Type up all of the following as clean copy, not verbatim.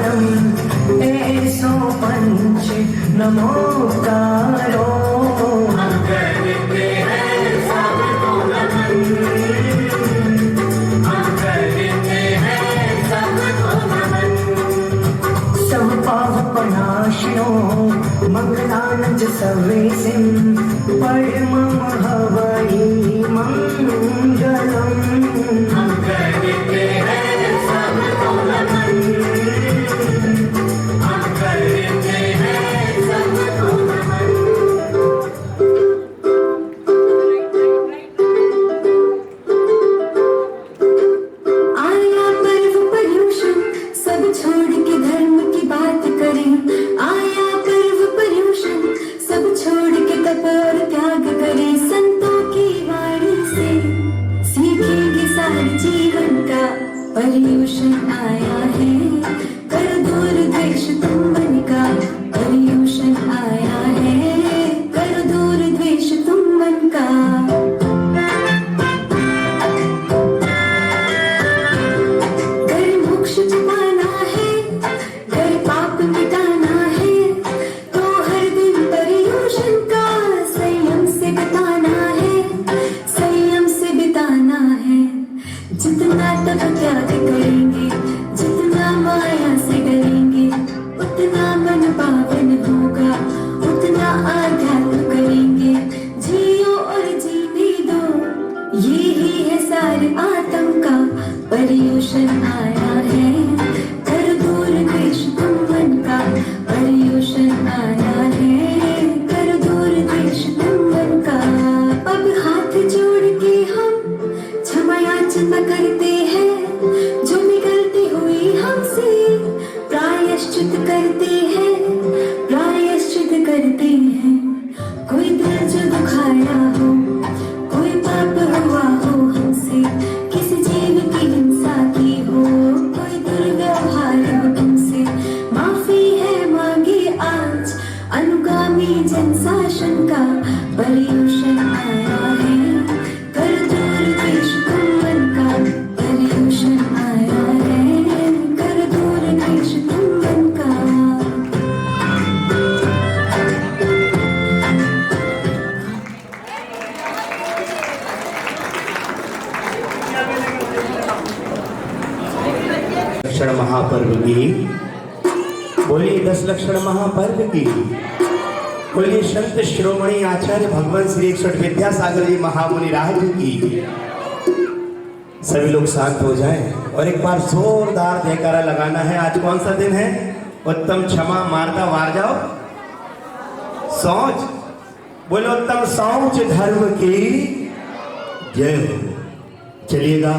परम ऐसो पंच नमोकारो। हम करते हैं सबको नमन, हम करते हैं सबको नमन। संपापनाशिनो मंगलानंद सवेसिं परमं हवै मंगलम्। हम करते हैं सबको नमन, हम करते हैं सबको नमन। आया पर्व पर्युषण सब छोड़ के धर्म की बात करें। आया पर्व पर्युषण सब छोड़ के तप और त्याग करें। संतों की वाणी से सीखेंगे सारे जीवन का पर्युषण आया है। कर दूर द्वेष तुम मन का पर्युषण आया है। कर दूर द्वेष तुम मन का। कर मोक्ष पाना है, कर पाप मिटाना है, तो हर दिन पर्युषण का संयम से बिताना है, संयम से बिताना है। जितना तप त्याग करेंगे, जितना माया से डरेंगे, उतना मन पावन होगा, उतना आध्यात्म करेंगे। जियो और जीने दो, ये ही है सार आत्म का पर्युषण आया है। कर दूर द्वेष तुम मन का पर्युषण आया है। कर दूर द्वेष तुम मन का। अब हाथ जोड़ के हम क्षमा याचना करते हैं, जो भी गलती हुई हमसे प्रायश्चित करते हैं, प्रायश्चित करते हैं। कोई दिल जो दुखाया हो, कोई पाप हुआ हो हमसे, किसी जीव की हिंसा की हो, कोई दुर्व्यवहार हो तुमसे, माफी है मांगे आज। अनुगामी जन शासन का पर्युषण आया है। कर दूर द्वेष तुम मन का पर्युषण आया है। कर दूर द्वेष तुम मन का। लक्षण महापर्व की बोलिए। 10 लक्षण महापर्व की बोलिए। संत शिरोमणि आचार्य भगवान श्री 61 विद्यासागर जी महामुनि राज की। सभी लोग शांत हो जाएं और एक बार जोरदार जयकारा लगाना है। आज कौन सा दिन है? उत्तम क्षमा मारता वार जाओ सोच। बोलो उत्तम सोच धर्म की जय हो। चलिएगा,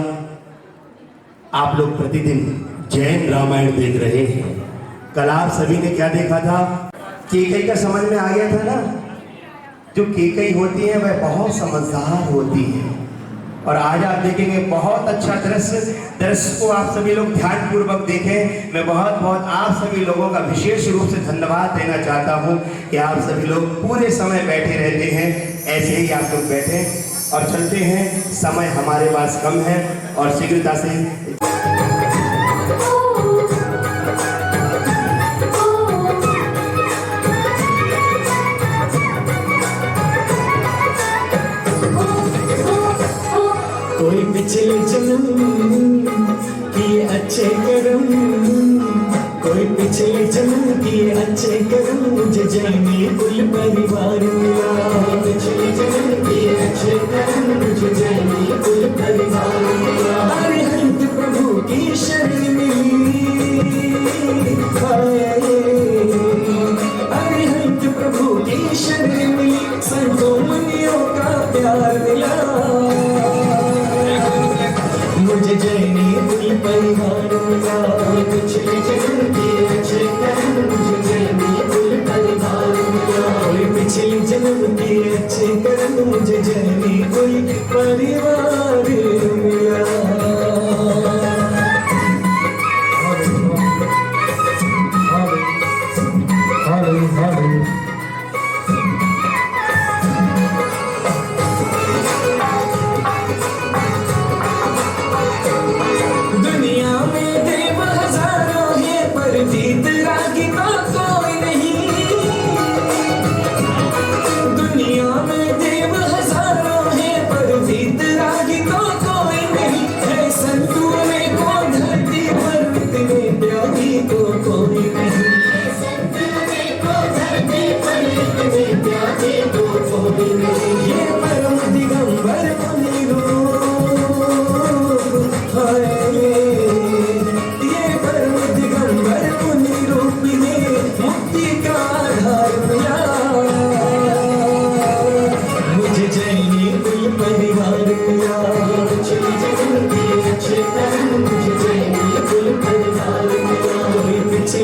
आप लोग प्रतिदिन जैन रामायण देख रहे हैं। कल आप सभी ने क्या देखा था? केकई का समझ में आ गया था ना। जो केकई होती है वह बहुत समझदार होती है। और आज आप देखेंगे बहुत अच्छा दृश्य को आप सभी लोग ध्यान पूर्वक देखें। मैं बहुत बहुत आप सभी लोगों का विशेष रूप से धन्यवाद देना चाहता हूं कि आप सभी लोग पूरे समय बैठे रहते हैं। ऐसे ही आप लोग बैठे और चलते हैं। समय हमारे पास कम है और शीघ्रता से कोई पिछले जन्म किए अच्छे कर्म, कोई पिछले जन्म किए अच्छे कर्म, मुझे जैनी कुल परिवार मिला। पिछले जन्म किए अच्छे कर्म, मुझे जैनी कुल परिवार मिला। अरिहंत प्रभु की शरण मिली, अरिहंत प्रभु की शरण मिली, संतों मुनियों का प्यार मिला। मुझे जैनी कुल परिवार मिला। पिछले जन्म के अच्छे कर्म, मुझे जैनी कुल परिवार मिला। पिछले जन्म के अच्छे कर्म, मुझे जैनी कुल परिवार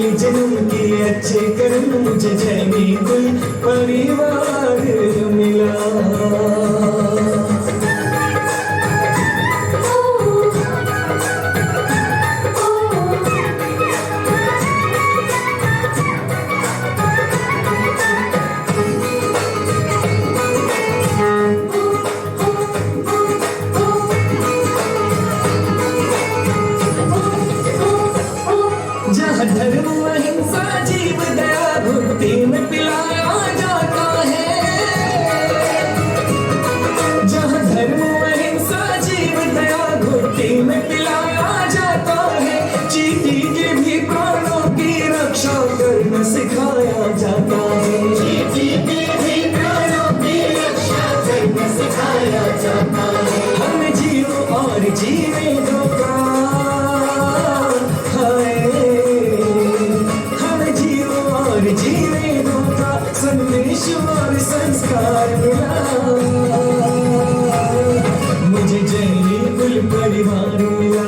पिछले जन्म के अच्छे कर्म मुझे जैनी कुल परिवार मिला। जहाँ धर्म अहिंसा जीव दया भक्ति में पिलाया जाता है, जहाँ धर्म अहिंसा जीव दया भक्ति में पिलाया जाता है, चींटी के भी प्राणों की रक्षा करना सिखाया जाता है, चींटी के भी प्राणों की रक्षा करना सिखाया जाता है। हम जियो और जीने दो जीने दो का संदेश और संस्कार मिला। मुझे जैनी कुल परिवार मिला।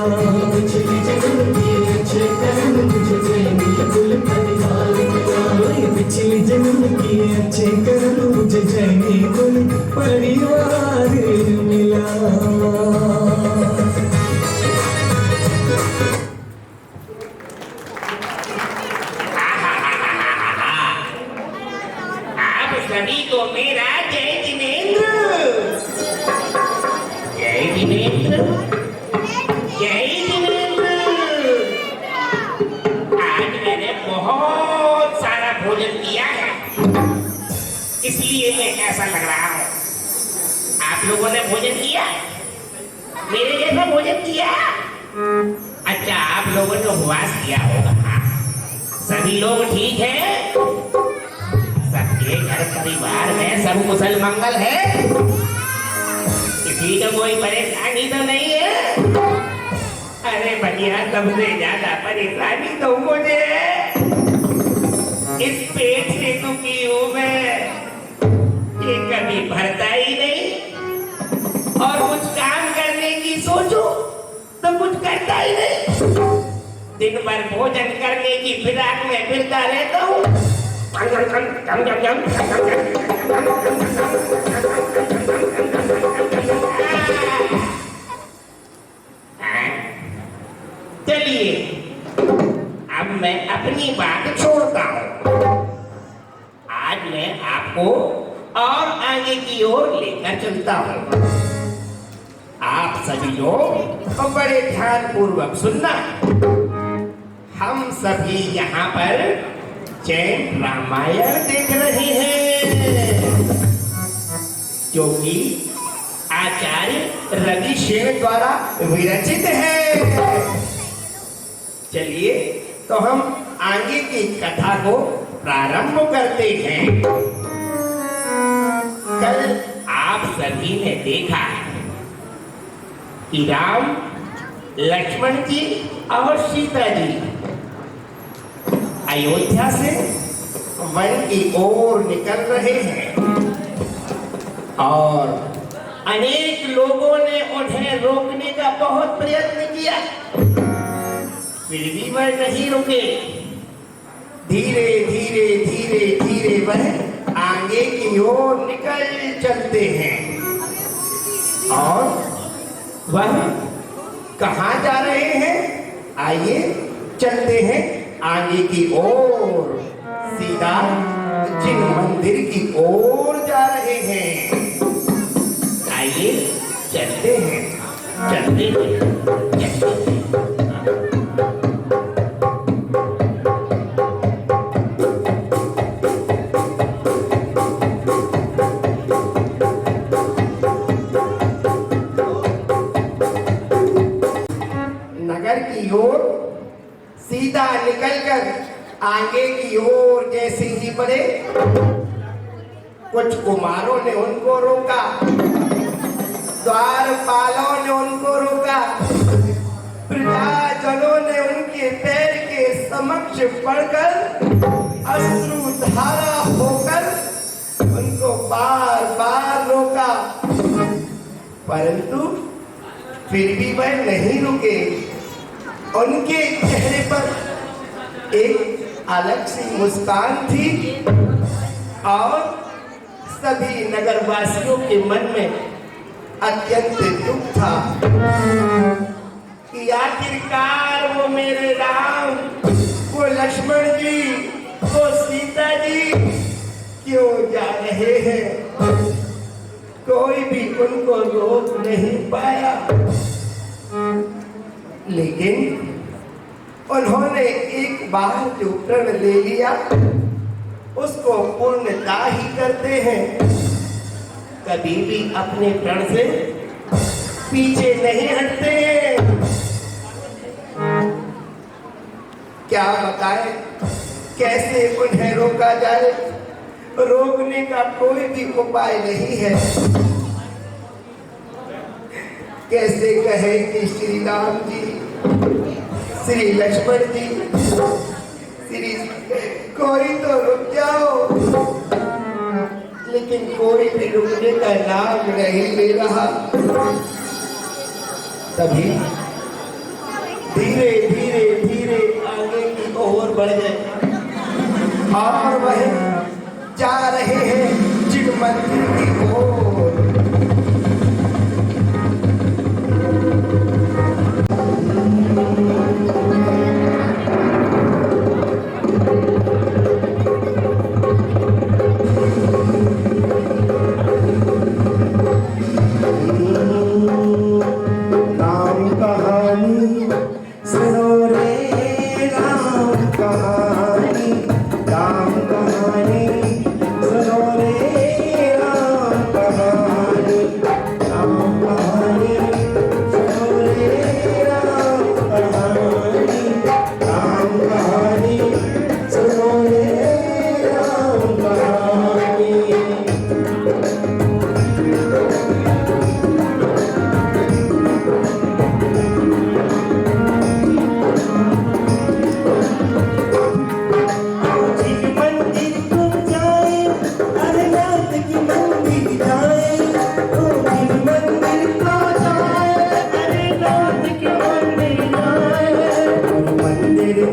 पिछले जन्म के अच्छे कर्म मुझे जैनी कुल परिवार मिला। पिछले जन्म के अच्छे कर्म मुझे जैनी कुल परिवार मिला। सभी को मेरा जय जिनेंद्र, जय जिनेंद्र, जय जिनेंद्र। आज मैंने बहुत सारा भोजन किया है, इसलिए मैं ऐसा लग रहा हूँ। आप लोगों ने भोजन किया, मेरे जैसा भोजन किया? अच्छा, आप लोगों ने उपवास किया होगा। सभी लोग ठीक हैं? सबके घर परिवार में सब कुशल मंगल है? किसी को कोई परेशानी तो नहीं है? अरे भैया, सबसे ज्यादा परेशानी तो मुझे है। इस पेट से दुखी हूं मैं, ये कभी भरता ही नहीं, और कुछ काम करने की सोचो तो कुछ करता ही नहीं। दिन भर भोजन करने की फिराक में फिरता रहता हूँ। चलिए, अब मैं अपनी बात छोड़ता हूँ। आज मैं आपको और आगे की ओर लेकर चलता हूँ। आप सभी लोग बड़े ध्यान पूर्वक सुनना। हम सभी यहाँ पर जैन रामायण देख रहे हैं, जो कि आचार्य रविशेन द्वारा विरचित है। चलिए, तो हम आगे की कथा को प्रारंभ करते हैं। कल आप सभी ने देखा कि राम, लक्ष्मण जी और सीता जी अयोध्या से वन की ओर निकल रहे हैं, और अनेक लोगों ने उन्हें रोकने का बहुत प्रयत्न किया, फिर भी वह नहीं रुके। धीरे धीरे धीरे धीरे वह आगे की ओर निकल चलते हैं। और वह कहाँ जा रहे हैं? आइए चलते हैं आगे की ओर, सीधा जिन मंदिर की ओर जा रहे हैं। आइए चलते हैं, चलते हैं, चलते हैं। नगर की ओर सीधा निकलकर आगे की ओर जैसे ही बढ़े, कुछ कुमारों ने उनको रोका, द्वारपालों ने उनको रोका, प्रजाजनों ने उनके पैर के समक्ष पड़कर अश्रुधारा होकर उनको बार बार रोका, परंतु फिर भी वह नहीं रुके। उनके चेहरे पर एक अलग सी मुस्कान थी और सभी नगरवासियों के मन में अत्यंत दुख था कि आखिरकार वो मेरे राम, वो लक्ष्मण जी, वो सीता जी क्यों जा रहे हैं। कोई भी उनको रोक नहीं पाया, लेकिन उन्होंने एक बार जो प्रण ले लिया उसको पूर्णता ही करते हैं। कभी भी अपने प्रण से पीछे नहीं हटते हैं। क्या बताएं कैसे उन्हें रोका जाए, रोकने का कोई भी उपाय नहीं है। कैसे कहे कि श्री राम जी, श्री लक्ष्मण जी, श्री कोई तो रुक जाओ, लेकिन कोई भी रुकने का नाम नहीं ले रहा। तभी धीरे धीरे धीरे आगे की ओर बढ़ गए और वह जा रहे हैं जिन मंदिर की ओर।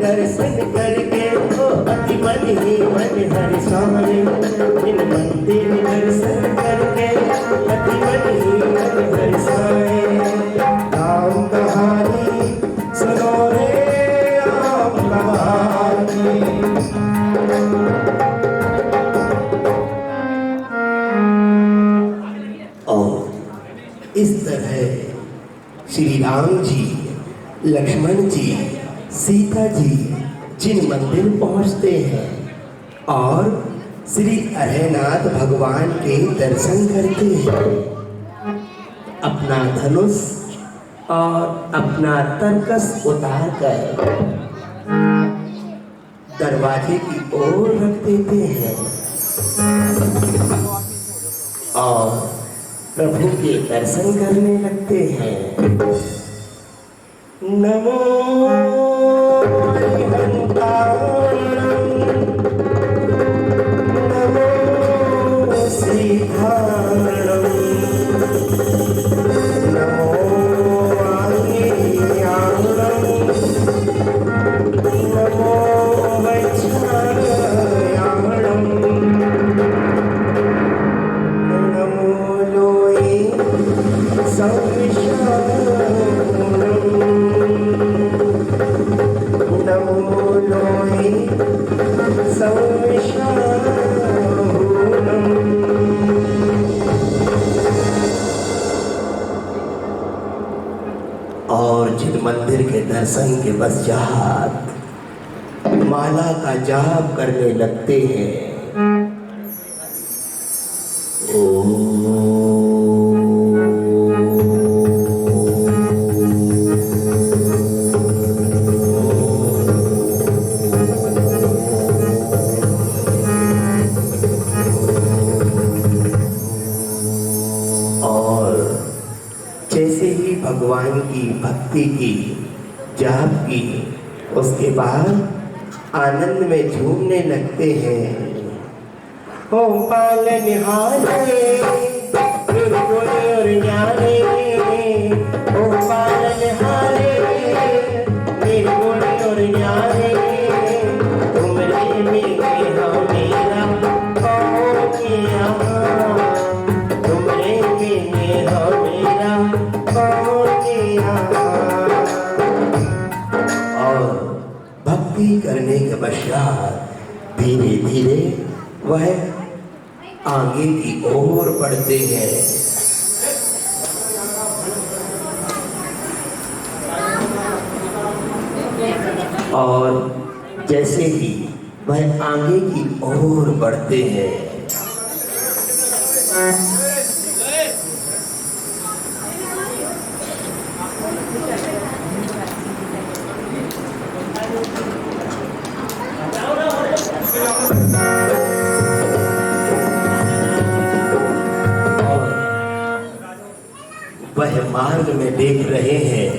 दर्शन करके तो अति मन ही मन हर्षाए, इन मंदिर दर्शन करके अति मन ही मन हर्षाए। राम कहानी सुनो रे राम कहानी। और इस तरह श्री राम जी, लक्ष्मण जी, सीता जी जिन मंदिर पहुंचते हैं और श्री अरहनाथ भगवान के दर्शन करते हैं, अपना धनुष और अपना तरकस उतार कर दरवाजे की ओर रख देते हैं और प्रभु के दर्शन करने लगते हैं। नमो नमो सीतारणम, नमो आंगियाणम, नमो वैच्छायाणम, नमो लोये संविशारणम, नमो लोये संविशारणम। और जिन मंदिर के दर्शन के पश्चात माला का जाप करने लगते हैं। जैसे ही भगवान की भक्ति की, जाप की, उसके बाद आनंद में झूमने लगते हैं। ओम पालनहारे निर्गुण ज्ञाने, ओम पालनहारे निर्गुण ज्ञाने, तुम बाद धीरे धीरे वह आगे की ओर बढ़ते हैं। और जैसे ही वह आगे की ओर बढ़ते हैं, वह मार्ग में देख रहे हैं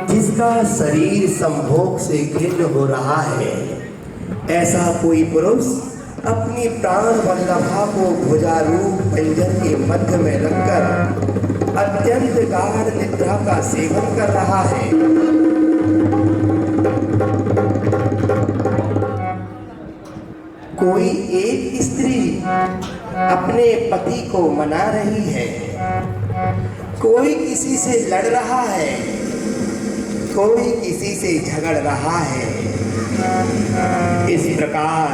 जिसका शरीर संभोग से घिन्न हो रहा है, ऐसा कोई पुरुष अपनी प्राण वल्लभा को भुजारूप पंजर के मध्य में रखकर अत्यंत गाढ़ निद्रा का सेवन कर रहा है। कोई एक स्त्री अपने पति को मना रही है, कोई किसी से लड़ रहा है, कोई किसी से झगड़ रहा है। इस प्रकार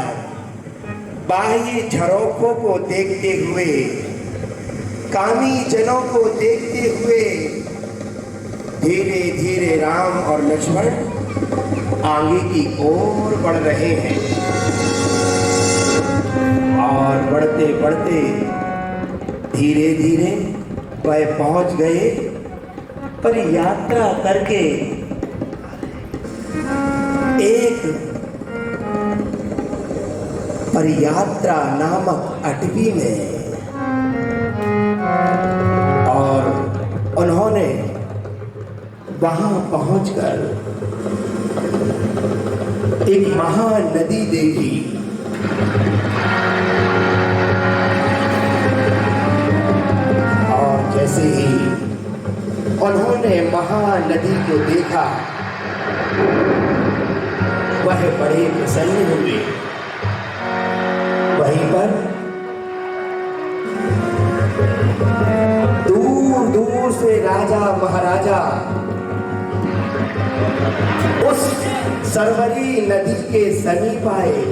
बाह्य झरोखों को देखते हुए, कामी जनों को देखते हुए धीरे धीरे राम और लक्ष्मण आगे की ओर बढ़ रहे हैं। और बढ़ते बढ़ते धीरे धीरे वह पहुंच गए, पर यात्रा करके एक परियात्रा नामक अटवी में, और उन्होंने वहां पहुंचकर एक महानदी देखी। और जैसे ही उन्होंने महानदी को देखा, वह बड़े प्रसन्न हुए। वहीं पर दूर दूर से राजा महाराजा उस सरवरी नदी के समीप आए।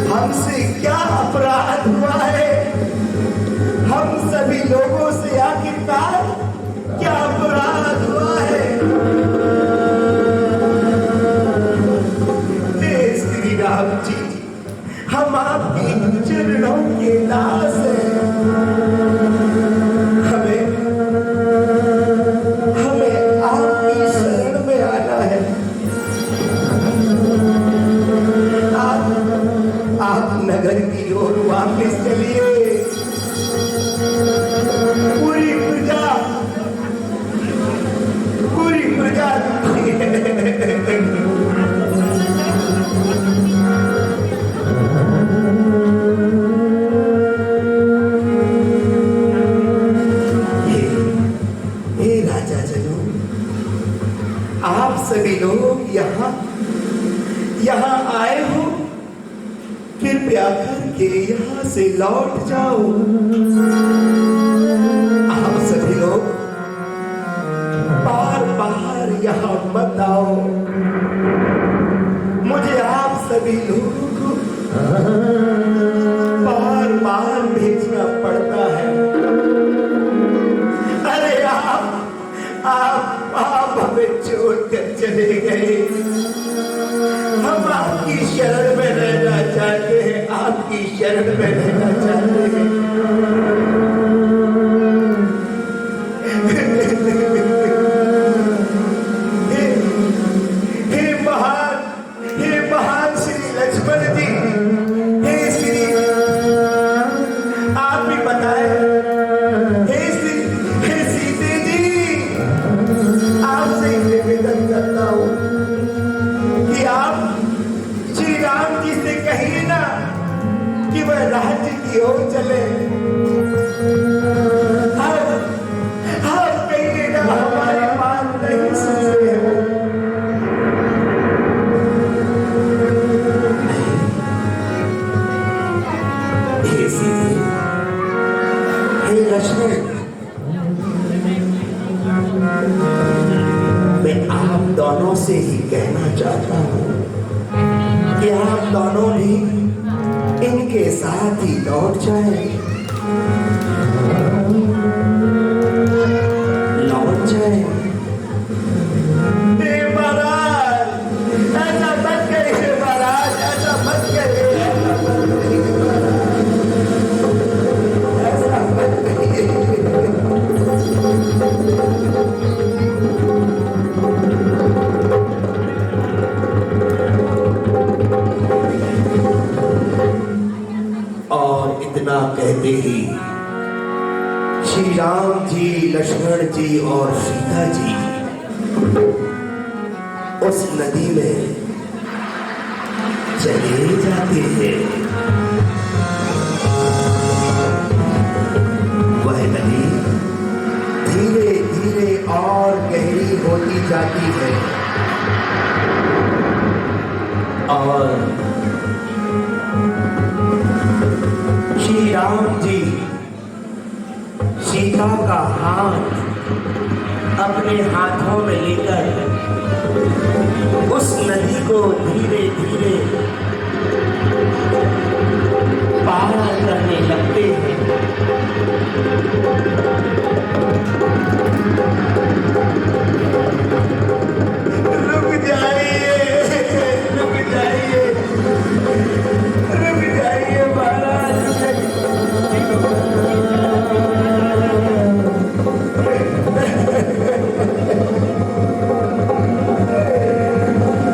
हमसे क्या अपराध हुआ है? हम सभी लोगों से आखिरकार क्या अपराध हुआ है? हे श्री राम जी, हम आपके चरणों के दास हैं। हमें आपकी शरण में आना है। आप नगर की ओर वापस चलिए। पूरी प्रजा हे राजा जनों, आप सभी लोग यहाँ आए हो, कृपया करके यहाँ से लौट जाओ। आप सभी लोग बार बार यहाँ मत आओ। मुझे आप सभी लोगों को बार बार भेजना पड़ता है। अरे आप हमें छोड़कर चले गए। हम आपकी शरण में रहना चाहते हैं, आपकी शरण में रहना चाहते हैं। आपसे ही कहना चाहता हूं कि आप दोनों भी इनके साथ ही लौट जाएं। लौट जाएं। महाराज, ऐसा मत करिए महाराज, ऐसा मत करिए, ऐसा मत करिए। और इतना कहते ही श्री राम जी, लक्ष्मण जी और सीता जी उस नदी में चले जाते हैं। वह नदी धीरे धीरे और गहरी होती जाती है और श्री राम जी सीता का हाथ अपने हाथों में लेकर उस नदी को धीरे धीरे पार करने लगते हैं। रुक जाइए, रुक जाइए, रुक जाइए महाराज।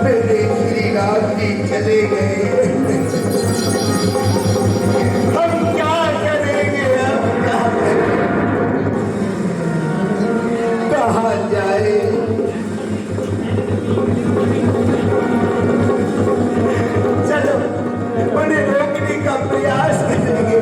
मेरे श्री राम जी चले गए, हम क्या करेंगे, हम क्या करें, कहाँ जाए। चलो उन्हें रोकने का प्रयास करेंगे।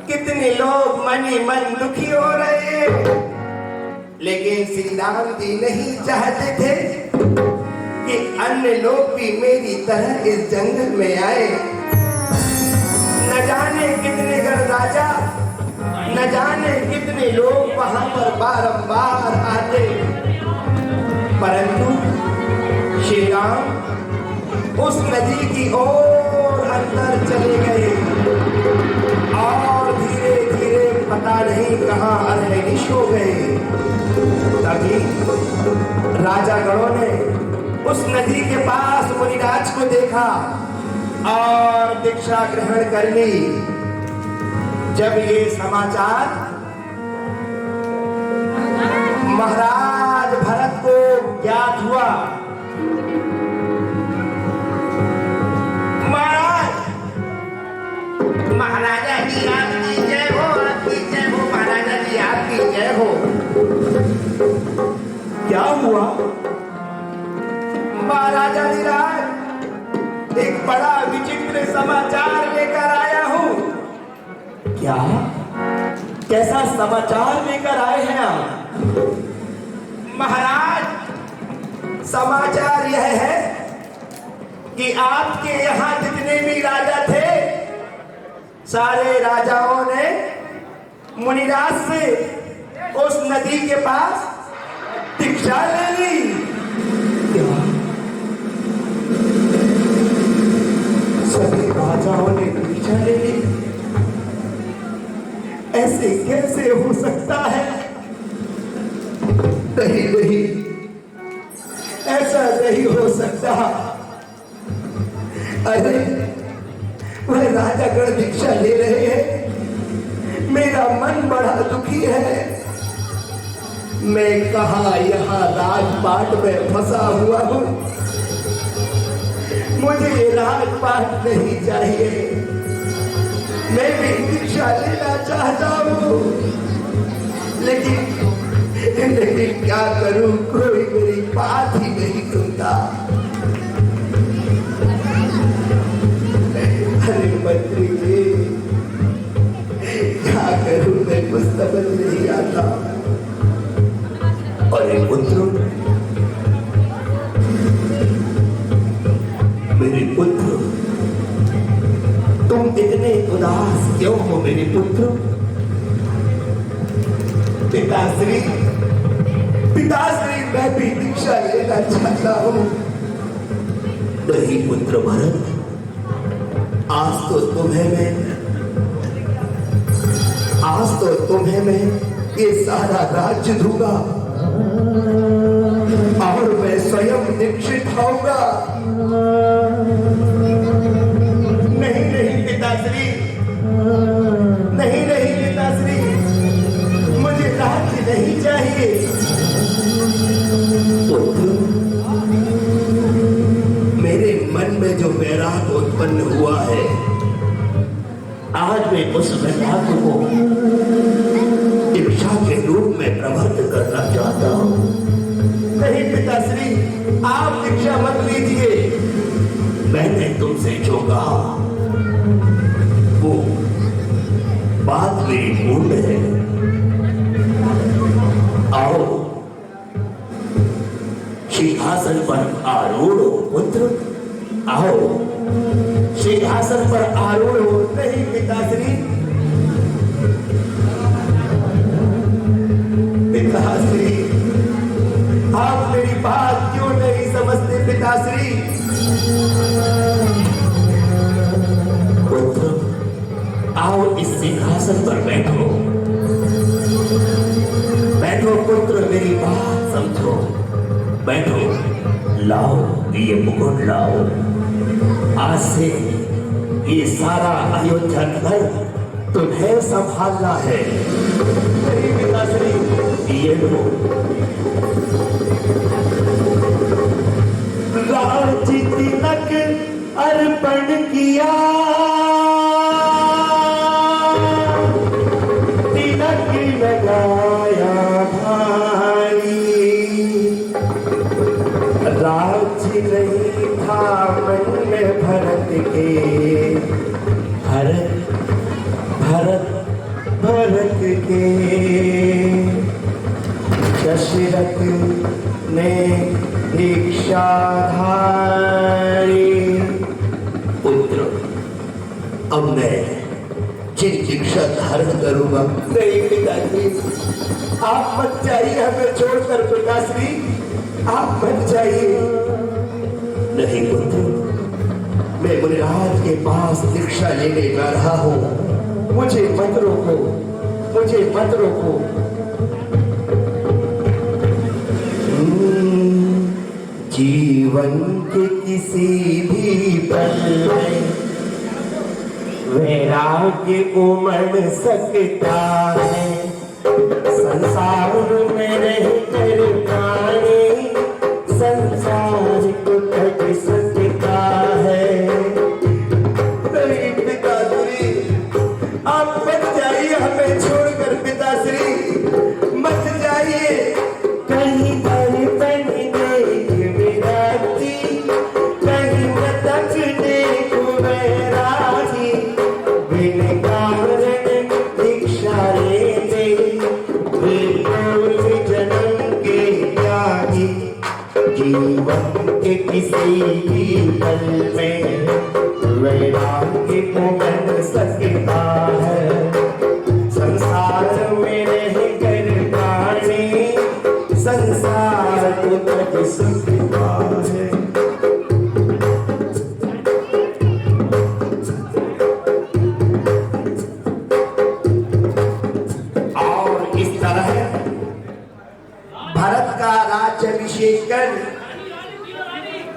कितने लोग मन ही मन दुखी हो रहे हैं, लेकिन श्री राम जी नहीं चाहते थे कि अन्य लोग भी मेरी तरह इस जंगल में आए। न जाने कितने गणराजा, न जाने कितने लोग वहां पर बारंबार आते, परंतु श्री राम उस नदी की ओर अंदर चले गए और धीरे धीरे पता नहीं कहां अर्धनिश हो गए। तभी राजा गणों ने उस नदी के पास मुनिराज को देखा और दीक्षा ग्रहण कर ली। जब ये समाचार महाराज भरत को ज्ञात हुआ, महाराजा जी आपकी जय हो, आपकी जय हो, महाराजा जी आपकी जय हो। क्या हुआ? महाराजा धीराज एक बड़ा विचित्र समाचार लेकर आया हूं। क्या? कैसा समाचार लेकर आए हैं आप? महाराज, समाचार यह है कि आपके यहां जितने भी राजा थे, सारे राजाओं ने मुनिराज से उस नदी के पास दीक्षा ले ली। क्या? सभी राजाओं ने दीक्षा ले ली? ऐसे कैसे हो सकता है? नहीं नहीं, ऐसा नहीं हो सकता। अरे वह राजागण दीक्षा ले रहे हैं, मेरा मन बड़ा दुखी है। मैं कहा यहाँ राजपाट में फंसा हुआ हूँ, मुझे राजपाट नहीं चाहिए, मैं भी दीक्षा लेना चाहता हूँ, लेकिन क्या करूँ, कोई मेरी बात ही नहीं सुनता। अरे मंत्री जी, क्या करूं, मैं कुछ समझ नहीं आता। अरे पुत्र, मेरे पुत्र, तुम इतने उदास क्यों हो मेरे पुत्र? पिताश्री, पिताश्री, मैं भी दीक्षा लेना चाहता हूं। नहीं पुत्र भरत, आज तो तुम्हें मैं ये सारा राज्य दूंगा और मैं स्वयं दीक्षित होऊंगा। नहीं नहीं पिताश्री, नहीं नहीं पिताश्री, मुझे राज्य नहीं चाहिए। पुत्र, मेरे मन में जो वैराग उत्पन्न हुआ है, आज मैं उस वैराग को दीक्षा के रूप में प्रवृत्त करना चाहता हूं। नहीं पिताश्री, आप दीक्षा मत लीजिए। मैंने तुमसे जो कहा वो बात मेरी पूर्ण है। आओ सिंहासन पर आरूढ़ हो पुत्र, आओ सिंहासन पर आरूढ़ हो। नहीं पिताश्री, पिताश्री, आप मेरी बात क्यों नहीं समझते पिताश्री? पुत्र, आओ इस सिंहासन पर बैठो। बैठो पुत्र, मेरी बात समझो। बैठो, लाओ ये मुकुट लाओ। आज से ये सारा अयोध्या नगर तुम्हें संभालना है। मेरी पिताश्री, ये लो। राज्य तिलक अर्पण किया, तिलक लगाया भाई। राज्य नहीं था मन में भरत के, भरत के। दशरथ ने दीक्षा धारी। पुत्र, अब मैं जिन दीक्षा धारण करूंगा। नहीं पिताश्री, आप मत जाइए हमें छोड़कर। पिताश्री, आप मत जाइए। नहीं पुत्र, मैं मुनिराज के पास दीक्षा लेने जा रहा हूं। मुझे मत रोको, मुझे मत रोको। जीवन के किसी भी पल में वैराग्य उमड़ सकता है। संसार में रह कर प्राणी संसार को तज सकता है। नहीं पिताश्री, आप मत जाइए हमें छोड़कर। पिताश्री, मत जाइए। कहीं दर्पण देख विरक्ति, कहीं मृतक देख वैरागी। बिन कारण दीक्षा लेते विपुल जन्म के त्यागी। जीवन के किसी भी पल में वैराग्य को बन सकता है। संसार में रह कर प्राणी संसार को तज सकता है। और इस तरह भरत का राज्याभिषेक कर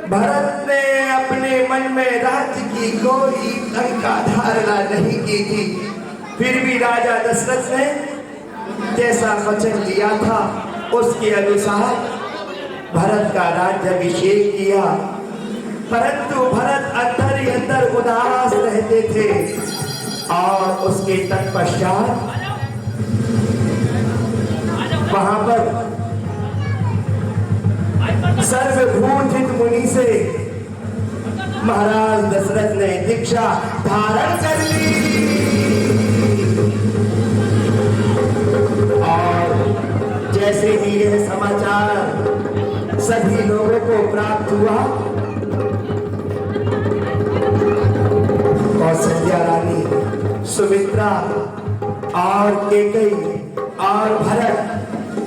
भरत ने अपने मन में राज्य की कोई का धारणा नहीं की थी। फिर भी राजा दशरथ ने जैसा वचन दिया था उसके अनुसार भरत का राज्याभिषेक किया। परंतु भरत अंदर ही अंदर उदास रहते थे। और उसके तत्पश्चात वहां पर सर्वभूत मुनि से महाराज दशरथ ने दीक्षा धारण कर ली। और जैसे ही यह समाचार सभी लोगों को प्राप्त हुआ, कौशल्या रानी, सुमित्रा और केकई और भरत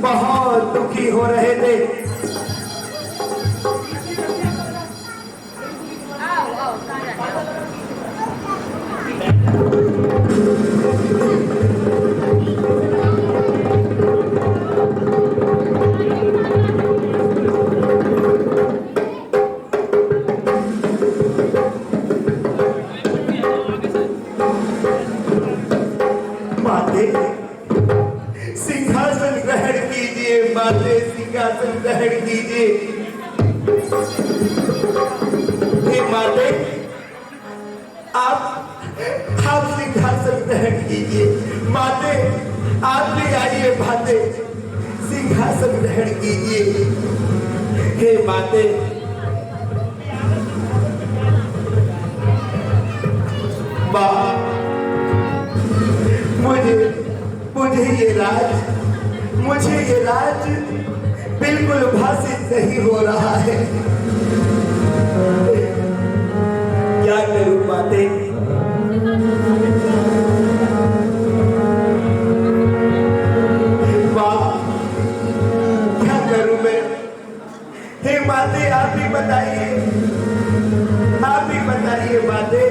बहुत दुखी हो रहे थे। माते सिंहासन ग्रहण कीजिए, माते सिंहासन ग्रहण कीजिए। हे माते आप सिंहासन ग्रहण कीजिए। माते आप भी आइए, माते सिंहासन ग्रहण कीजिए। हे माते माँ, मुझे ये राज बिल्कुल भाषित नहीं हो रहा है। क्या करूं माते? माँ, क्या करूं मैं? हे माते आप ही बताइए, आप ही बताइए माते।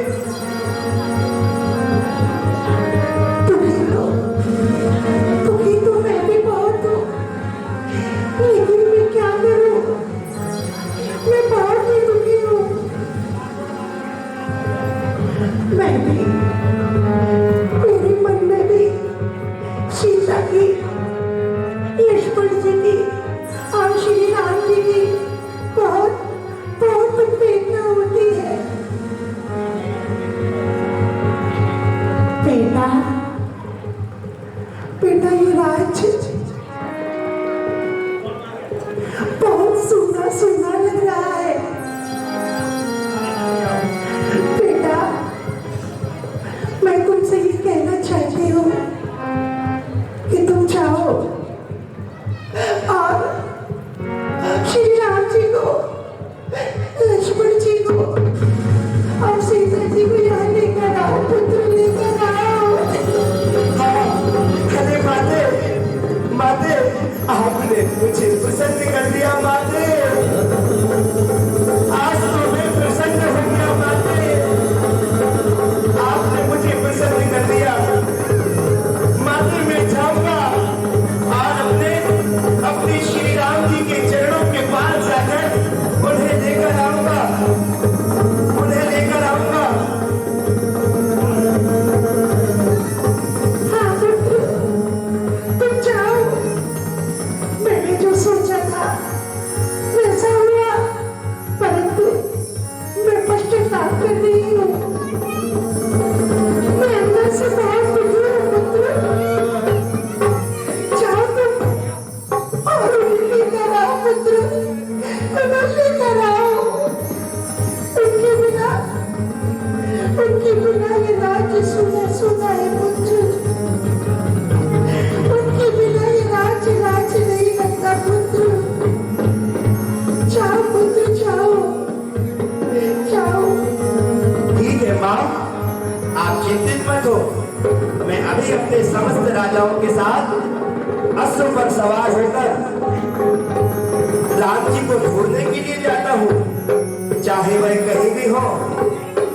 दुखी तो मैं भी बहुत हूँ, लेकिन मैं क्या करूँ? मैं बहुत ही दुखी हूँ। मैं भी, मेरे मन में भी सीता की, लक्ष्मण जी की और श्री राम जी की बहुत बहुत संवेदना होती है। बेटा बेटा, ये राज्य बहुत सुंदर सुंदर लग रहा है। बेटा, मैं तुमसे ये कहना चाहती हूँ कि तुम जाओ और श्री राम जी को, लक्ष्मण जी को और सीता जी को यहाँ लेकर आओ, पुत्र लेकर आओ। अरे माते आपने मुझे प्रसन्न कर दिया माते। आज तो मैं प्रसन्न हो गया माते। आपने मुझे प्रसन्न कर दिया माते। मैं जाऊंगा और अपने श्री राम जी के चरणों के पास जाकर उन्हें लेकर आऊंगा, उन्हें लेकर आऊंगा। हाँ पुत्र, तुम जाओ। मैंने जो सोचा था वैसा हुआ, परंतु मैं पश्चाताप कर रही हूँ। मैं अंदर से बहुत दुखी हूँ पुत्र। जाओ तुम और उन्हें लेकर आओ पुत्र, उन्हें लेकर आओ। उनके बिना ये राज्य सुना सुना है पुत्र। उनके बिना ये राज्य नहीं लगता पुत्र। जाओ पुत्र, जाओ जाओ। ठीक है माँ, आप चिंतित मत हो। मैं अभी अपने समस्त राजाओं के साथ अश्व पर सवार होकर राम जी को ढूंढने के लिए जाता हूँ। चाहे वह कहीं भी हो,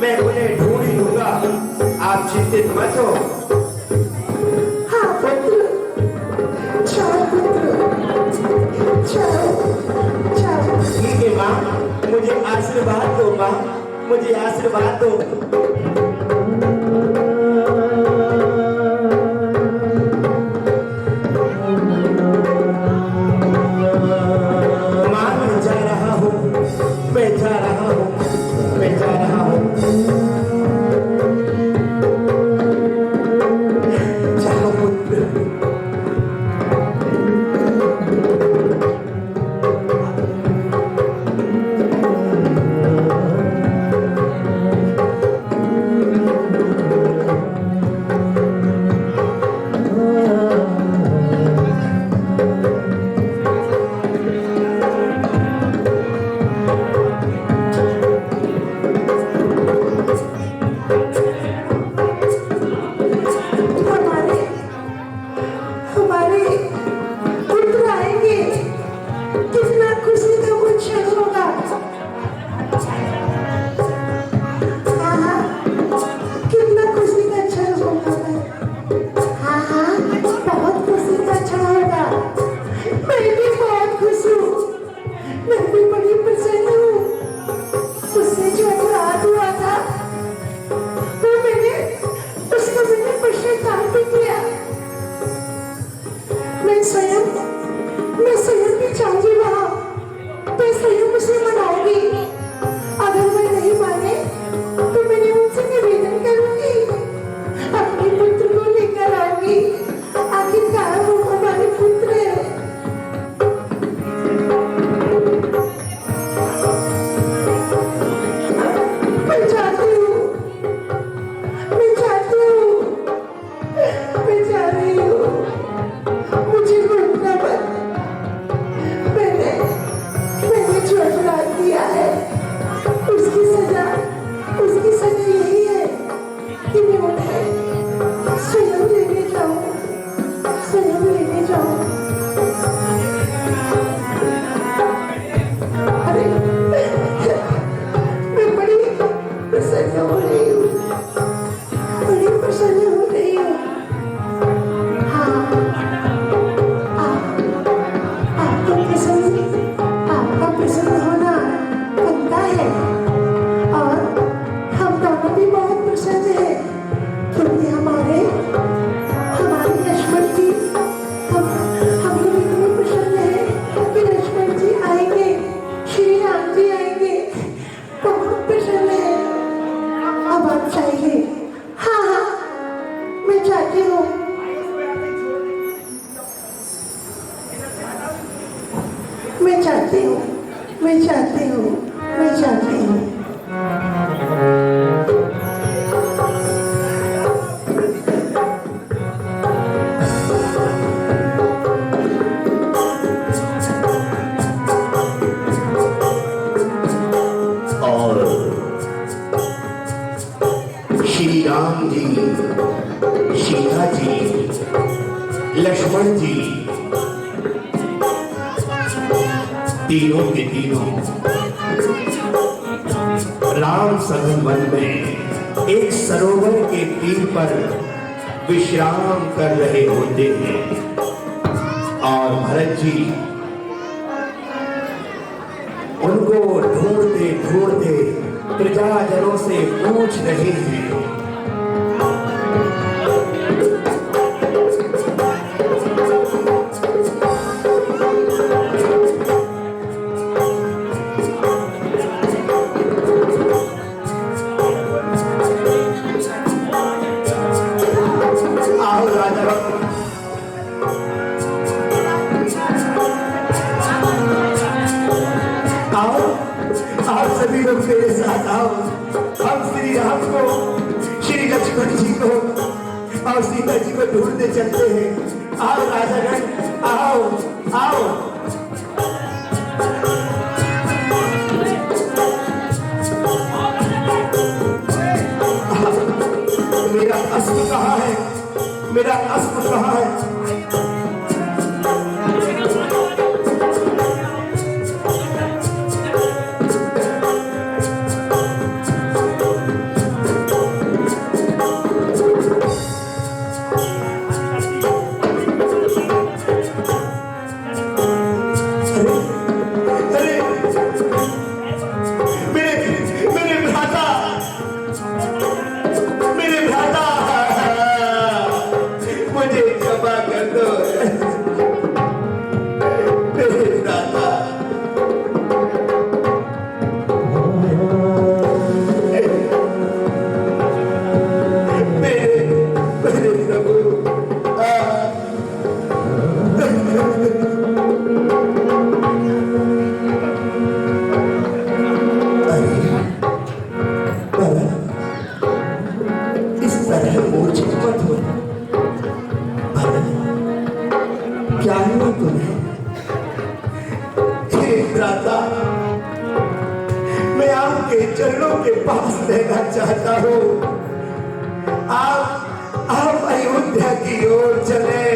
मैं उन्हें ढूंढ ही लूंगा। आप चिंतित मत हो। हाँ पुत्र, जाओ पुत्र, जाओ जाओ। ठीक है माँ, मुझे आशीर्वाद दो माँ, मुझे आशीर्वाद दो। माँ, मैं जा रहा हूँ, मैं जा रहा हूँ, मैं जा रहा हूँ। जाओ पुत्र। मैं चाहती हूँ, मैं चाहती हूँ, मैं चाहती हूँ। और श्री राम जी, सीता जी, लक्ष्मण जी, तीनों के तीनों राम सघन वन में एक सरोवर के तीर पर विश्राम कर रहे होते हैं। और भरत जी उनको ढूंढते ढूंढते प्रजाजनों से पूछ रहे हैं। आओ राजा बाबू, आओ, आप सभी लोग मेरे साथ आओ। हम श्री राम को, श्री लक्ष्मण जी को और सीता जी को ढूंढने चलते हैं। आओ राजागण, आओ आओ। मेरा अस्त्र कहाँ है? मेरा अस्त्र कहाँ है? अरे, मेरे भ्राता, मेरे भ्राता, मुझे क्षमा कर दो। मेरे भ्राता, मेरे प्रभु, इस तरह मूर्छित मत हो। क्या हुआ तुम्हें? हे भ्राता, मैं आपके चरणों के पास रहना चाहता हूँ। आप अयोध्या की ओर चले।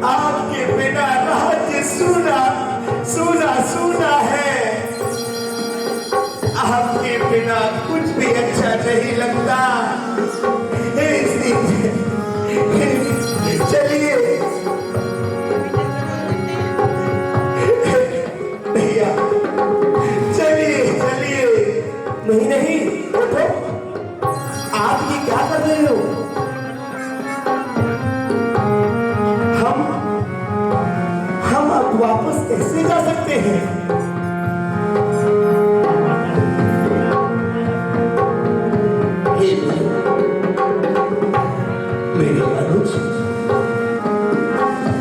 आपके बिना राज्य सूना सूना सूना है। आपके बिना कुछ भी अच्छा नहीं लगता। चलिए भैया, चलिए चलिए। नहीं नहीं, उठो। आप ये क्या कर रहे हो? हम अब वापस कैसे जा सकते हैं? मेरे अनुज,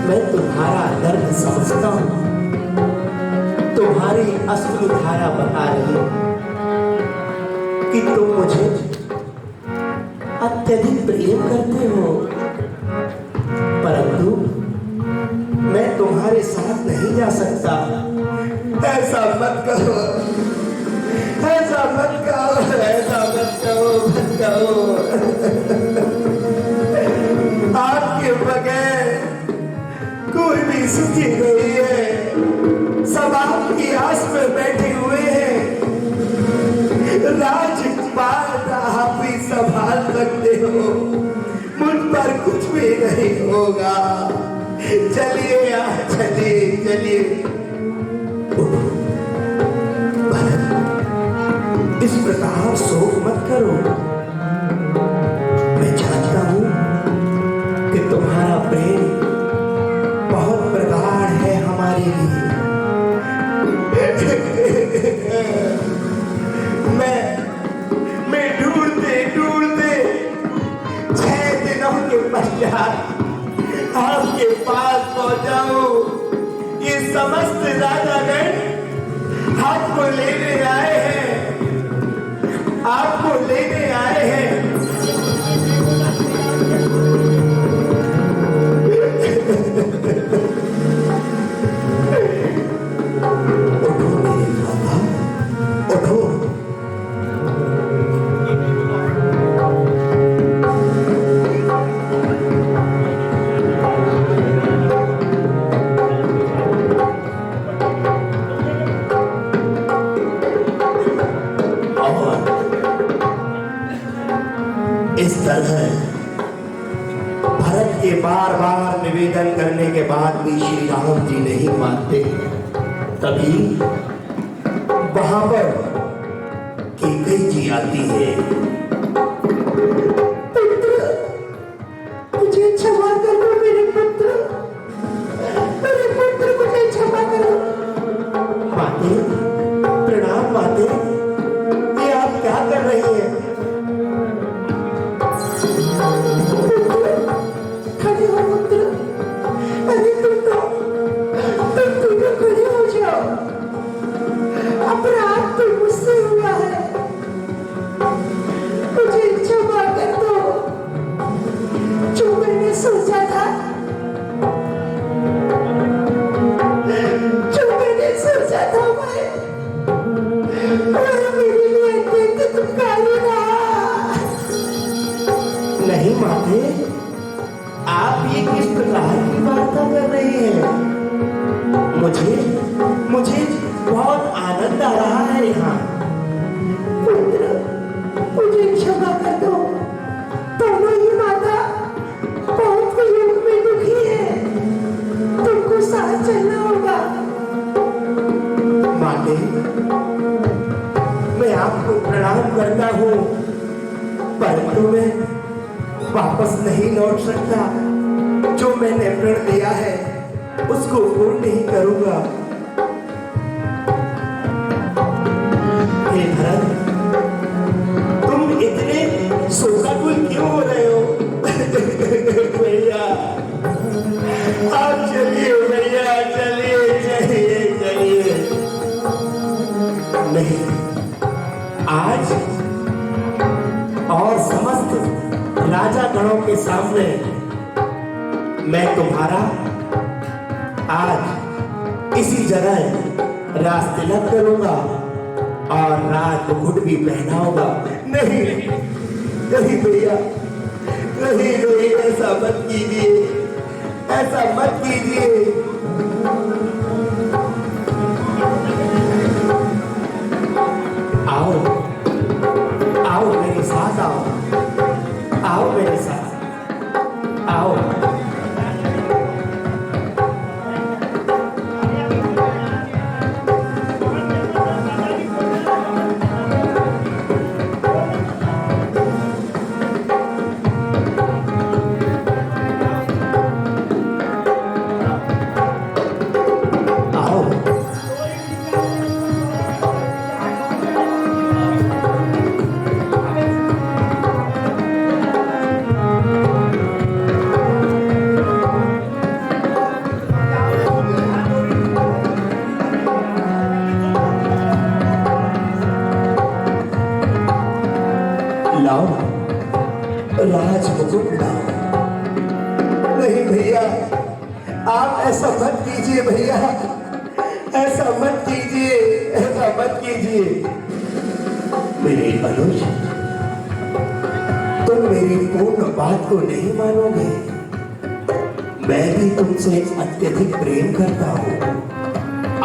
मैं तुम्हारा दर्द समझता हूं। तुम्हारी अश्रु धारा बता रही कि तुम मुझे अत्यधिक प्रेम करते हो, परंतु मैं तुम्हारे साथ नहीं जा सकता। ऐसा मत कहो, ऐसा मत कहो, ऐसा मत कहो, मत कहो। आपके बगैर कोई भी सुखी नहीं है। सब आपकी आस में बैठे हुए हैं। राजपाल आप ही संभाल सकते हो। मुझ पर कुछ भी नहीं होगा। चलिए चलिए चलिए। इस प्रकार शोक मत करो। मैं जानता हूं कि तुम्हारा प्रेम बहुत प्रगाढ़ है हमारे लिए। मैं ढूंढते ढूंढते 6 दिनों के पश्चात आपके पास पहुंचा हूं। ये समस्त राजागण आपको लेने आए हैं, आपको लेने आए हैं। उठो मेरे राधा, उठो। इस तरह भरत के बार बार निवेदन करने के बाद भी श्री राम जी नहीं मानते। तभी वहां पर कैकेयी जी आती है। पुत्र, मुझे क्षमा करो मेरे पुत्र, मुझे क्षमा करो। माते, प्रणाम माते, ये आप क्या कर रही हैं? खड़े हो पुत्र, अरे तुम खड़े हो जाओ। अपराध तो मुझसे हुआ है, मुझे क्षमा कर दो। जो मैंने सोचा था, वह मेरे लिए अत्यंत दुखकारी रहा। नहीं माते, आप ये किस प्रकार की वार्ता कर रही हैं? मुझे बहुत आनंद आ रहा है यहाँ। पुत्र, मुझे क्षमा कर दो। दोनों ही माता बहुत वियोग में दुखी है, तुमको साथ चलना होगा। माते, मैं आपको प्रणाम करता हूँ, परंतु मैं वापस नहीं लौट सकता। जो मैंने प्रण लिया है उसको पूर्ण नहीं करूंगा। हे भरत, तुम इतने शोकाकुल क्यों हो रहे हो? भैया आप चलिए, भैया चलिए चलिए चलिए। नहीं, आज और समस्त राजा गणों के सामने मैं तुम्हारा आज इसी जगह राजतिलक करूंगा और राज मुकुट भी पहनाऊंगा। नहीं नहीं भैया, नहीं नहीं, ऐसा मत कीजिए, ऐसा मत कीजिए। आओ आओ मेरे साथ, आओ मेरे साथ, आओ। लाओ राज मुकुट लाओ। नहीं भैया, आप ऐसा मत कीजिए भैया, ऐसा मत कीजिए, ऐसा मत कीजिए। मेरे अनुज, तुम मेरी पूर्ण बात को नहीं मानोगे। मैं भी तुमसे अत्यधिक प्रेम करता हूँ।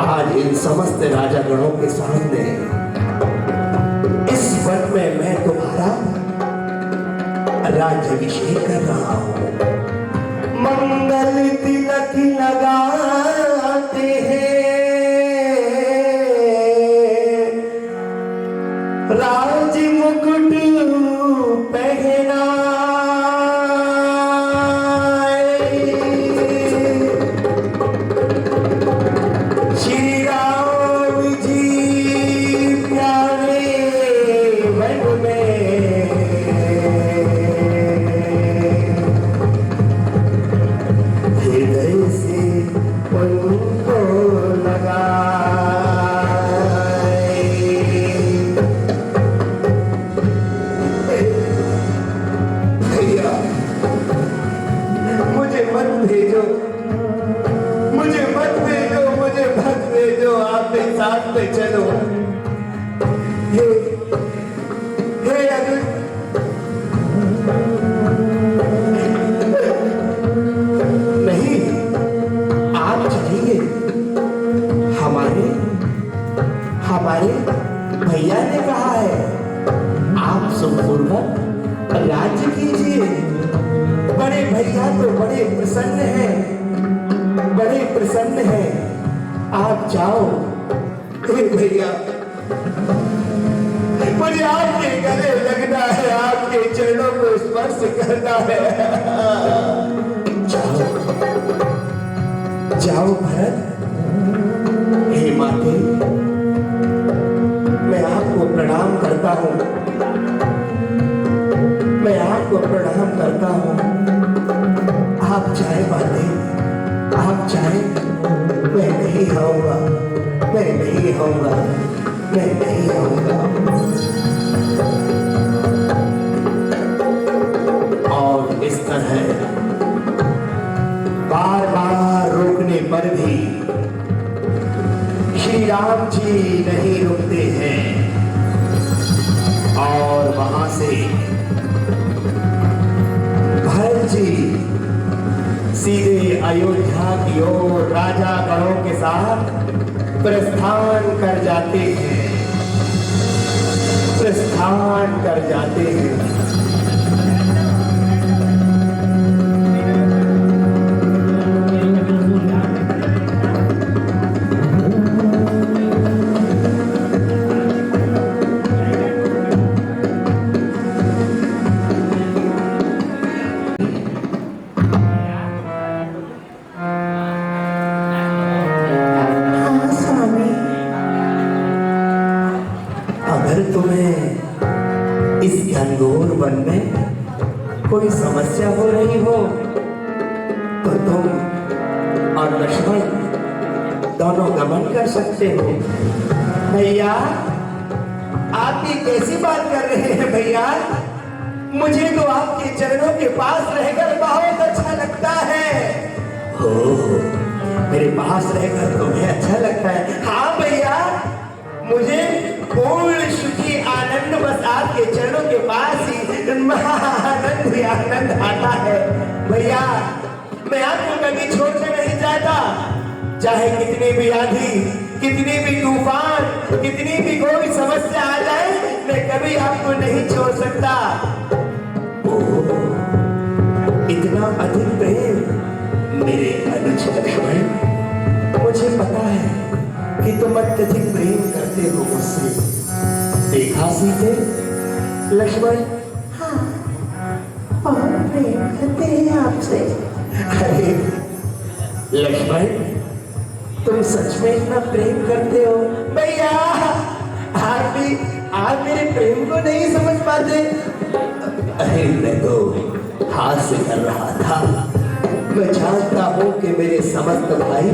आज इन समस्त राजा गणों के सामने इस वन में मैं तुम्हारा राज्याभिषेक कर रहा हूँ। मंगल तिलक लगाते हैं, राज मुकुट पहना, श्री राम जी प्यारे मन में हृदय से उनको लगा। साथ में चलो। हे अनुज, नहीं, आप चाहिए। हमारे भैया ने कहा है आप सुखपूर्वक राज्य कीजिए। बड़े भैया तो बड़े प्रसन्न हैं, आप जाओ। हे भैया, मुझे आपके गले लगना है, आपके चरणों को स्पर्श करना है। जाओ भरत। हे माते, मैं आपको प्रणाम करता हूँ, आप चाहे माते, आप चाहे। मैं नहीं आऊंगा। और इस तरह बार बार रोकने पर भी श्री राम जी नहीं रुकते हैं और वहां से भरत जी सीधे अयोध्या की ओर राजा गणों के साथ प्रस्थान कर जाते हैं। अगर तुम्हें इस घनघोर वन में कोई समस्या हो रही हो तो तुम और लक्ष्मण दोनों गमन कर सकते हो। भैया, आप ये कैसी बात कर रहे हैं भैया? मुझे तो आपके चरणों के पास रहकर बहुत अच्छा लगता है। हो, मेरे पास रहकर तुम्हें अच्छा लगता है? हाँ भैया, मुझे पूर्ण सुखी आनंद बस आपके चरणों के पास ही आनंद आता है। भैया, मैं आपको कभी छोड़कर नहीं जाता, चाहे कितनी भी आंधी, कितनी भी तूफान, कितनी भी कोई समस्या आ जाए, मैं कभी आपको नहीं छोड़ सकता। इतना अधिक प्रेम मेरे अनुज लक्ष्मण, मुझे पता है कि तुम अत्यधिक प्रेम करते हो मुझसे। देखा सीते, लक्ष्मण हाँ बहुत प्रेम करते हैं आपसे। अरे लक्ष्मण, तुम सच में इतना प्रेम करते हो? भैया, आप मेरे प्रेम को नहीं समझ पाते। अरे मैं तो हास्य कर रहा था। मैं जानता हूँ कि मेरे समस्त भाई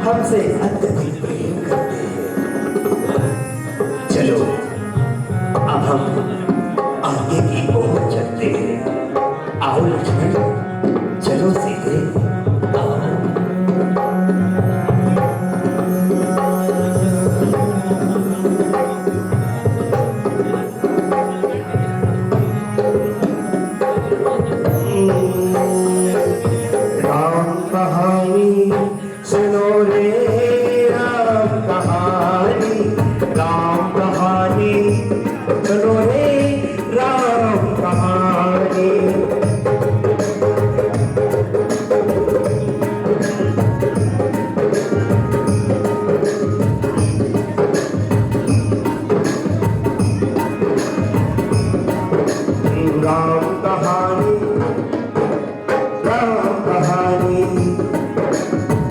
हमसे अत्यधिक प्रेम करते हैं। चलो अब हम आगे की ओर चलते हैं। आओ लक्ष्मण, चलो सीधे आओ। राम कहानी सुनो रे, राम कहानी सुनो रे, राम कहानी।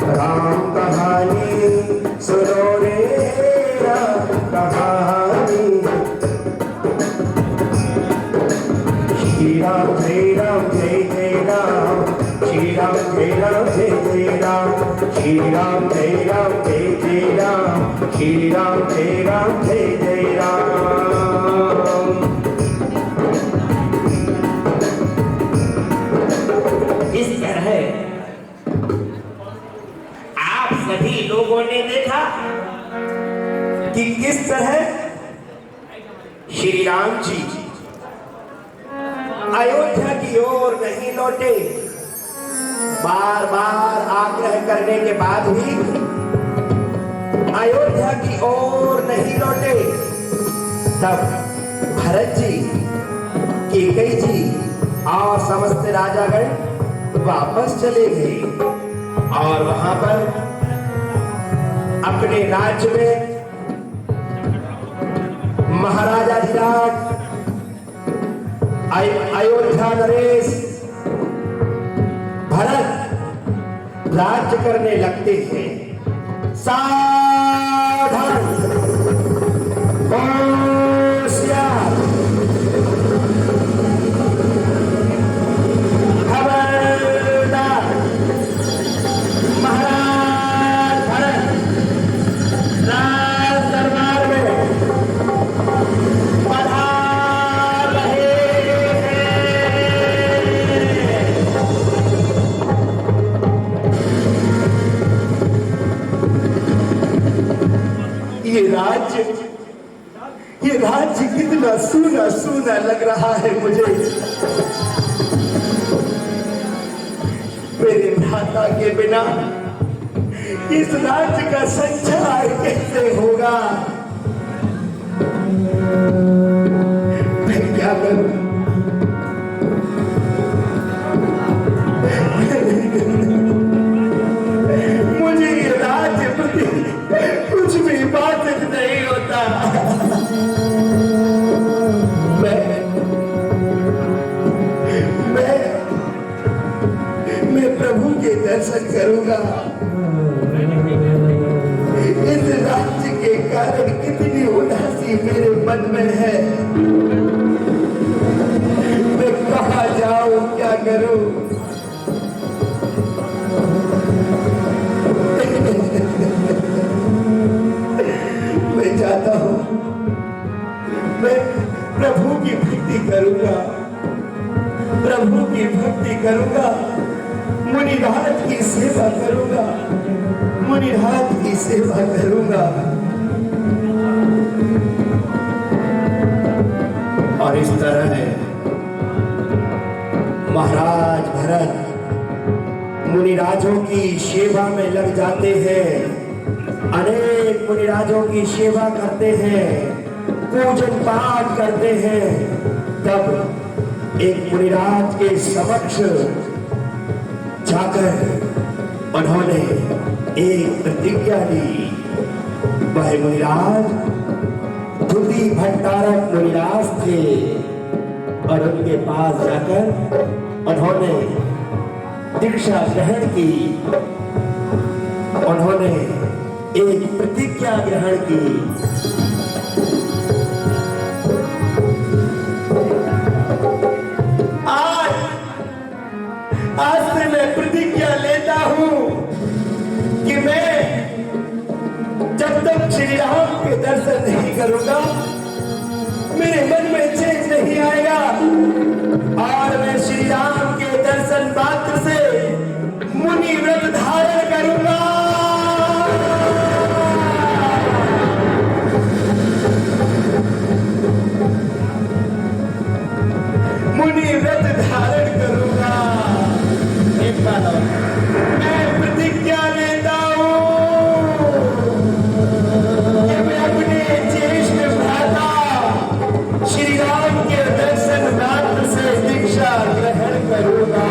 राम कहानी सुनो रे, राम कहानी। श्री राम जय राम जय जय राम, श्री राम जय राम जय जय राम, श्री राम जय राम जय जय राम, श्री राम जय राम जय जय राम। इस तरह आप सभी लोगों ने देखा कि किस तरह श्री राम जी अयोध्या की ओर नहीं लौटे। बार बार आग्रह करने के बाद भी अयोध्या की ओर नहीं लौटे। तब भरत जी, कैकेयी जी और समस्त राजागण वापस चले गए और वहां पर अपने राज्य में महाराजाधिराज अयोध्या नरेश भरत राज्य करने लगते हैं। सावधान, होशियार, खबरदार, महाराज भरत राज दरबार में पधार रहे हैं। ये राज्य कितना सूना सूना लग रहा है मुझे। मेरे भ्राता के बिना इस राज्य का संचार कैसे होगा? मैं क्या करूं? मुझे ये राज्य प्रति कुछ भी बाधित नहीं होता। मैं प्रभु के दर्शन करूंगा। इस राज्य के कारण कितनी उदासी मेरे मन में है। मैं कहाँ जाऊं, क्या करूं? मैं चाहता हूं मैं प्रभु की भक्ति करूंगा, प्रभु की भक्ति करूंगा, मुनिराज की सेवा करूंगा, मुनिराज की सेवा करूंगा। और इस तरह महाराज भरत मुनिराजों की सेवा में लग जाते हैं। अनेक मुनिराजों की सेवा करते हैं, पूजन पाठ करते हैं। तब एक मुनिराज के समक्ष जाकर उन्होंने एक प्रतिज्ञा ली। वह मुनिराज धुती भट्टारक मुनिराज थे और उनके पास जाकर उन्होंने दीक्षा ग्रहण की। उन्होंने एक प्रतिज्ञा ग्रहण की। आज से मैं प्रतिज्ञा लेता हूं कि मैं जब तक श्री राम के दर्शन नहीं करूंगा मेरे मन में चैन नहीं आएगा और मैं श्री राम के दर्शन मात्र से मुनि व्रत धारण करूंगा। मुनि व्रत धारण करूंगा। मैं प्रतिज्ञा लेता हूं कि मैं अपने ज्येष्ठ भ्राता श्री राम के दर्शन मात्र से दीक्षा ग्रहण करूंगा।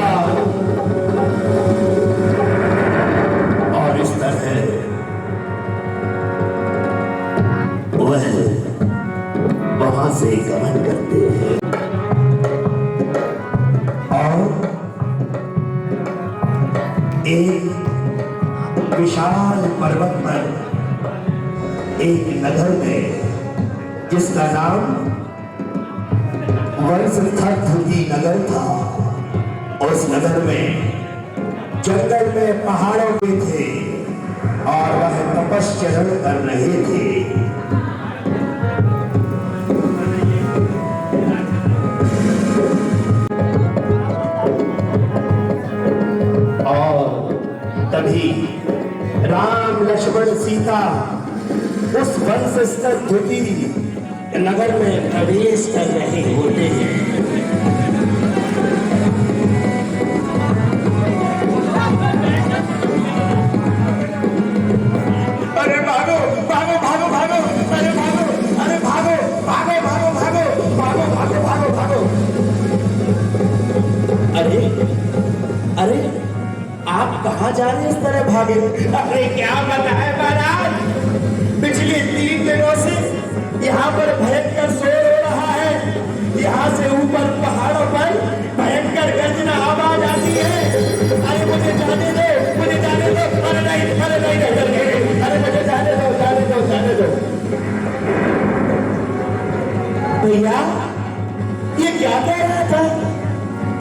और इस तरह वह वहां से गमन करते हैं और एक विशाल पर्वत पर एक नगर में जिसका नाम वंशधुती नगर था। उस नगर में जंगल में पहाड़ों में थे और वह तपस्चरण कर रहे थे। तभी राम लक्ष्मण सीता उस वंशस्तर ध्रुति नगर में प्रवेश कर रहे होते हैं। अरे भागो भागो भागो भागो, अरे भागो, अरे भागो भागो भागो भागो भागो भागो भागो भागो। अरे अरे आप कहाँ जा रहे हैं इस तरह भागे? अरे क्या बताए महाराज, पिछले 3 दिनों से यहाँ पर भयंकर शोर हो रहा है। यहाँ से ऊपर पहाड़ों पर भयंकर गर्जना आवाज आती है। अरे मुझे जाने दो, मुझे जाने दो। अरे नहीं, अरे नहीं, अरे मुझे जाने दो, जाने दो, जाने दो। भैया ये क्या कह रहा था?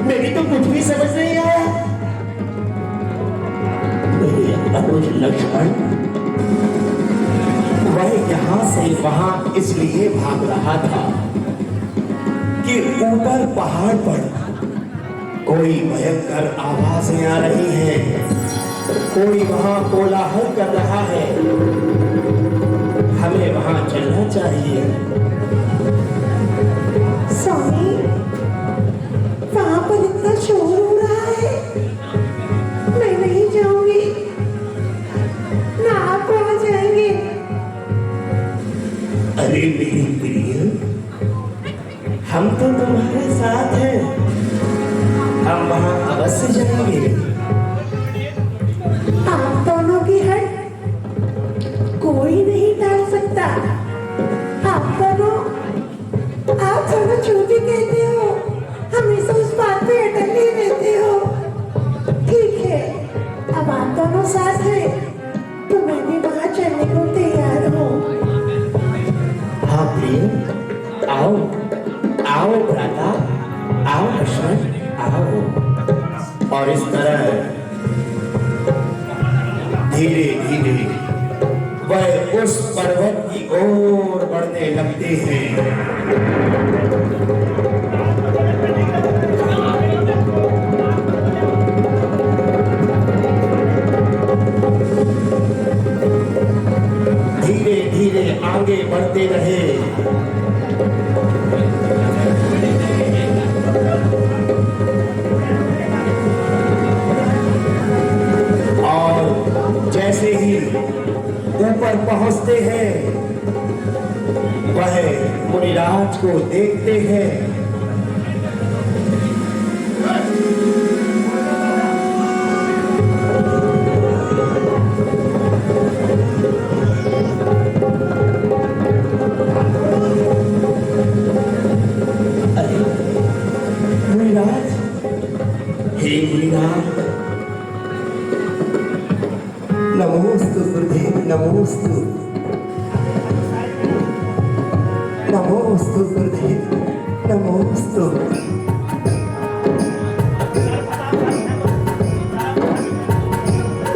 मेरी तो कुछ भी समझ नहीं आया। मेरे अनुज लक्ष्मण वह यहां से वहां इसलिए भाग रहा था कि ऊपर पहाड़ पर कोई भयंकर आवाजें आ रही हैं, कोई वहां कोलाहल कर रहा है। हमें वहां चलना चाहिए। स्वामी, वहां पर इतना शोर हो रहा है, मैं नहीं जाऊंगी ना, आप वहां जाएंगे। अरे मेरी प्रिय, हम तो तुम्हारे साथ हैं, हम वहां अवश्य जाएंगे। आप दोनों की हट कोई नहीं टाल सकता। आप दोनों जो भी कहते हो हमेशा उस बात पे अटल ही रहते हो। ठीक है, अब आप दोनों साथ हैं तो मैं भी वहां चलने को तैयार हूँ। हाँ प्रिय, आओ आओ भ्राता, आओ लक्ष्मण, आओ। और इस तरह धीरे धीरे वह उस पर्वत की ओर बढ़ने लगते हैं। धीरे धीरे आगे बढ़ते रहे। और जैसे ही ऊपर पहुंचते हैं, वह मुनिराज को देखते हैं। अरे मुनिराज, हे मुनिराज, नमोस्तु गुरुदेव, नमोस्तु, नमोस्तु गुरुदेव, नमोस्तु।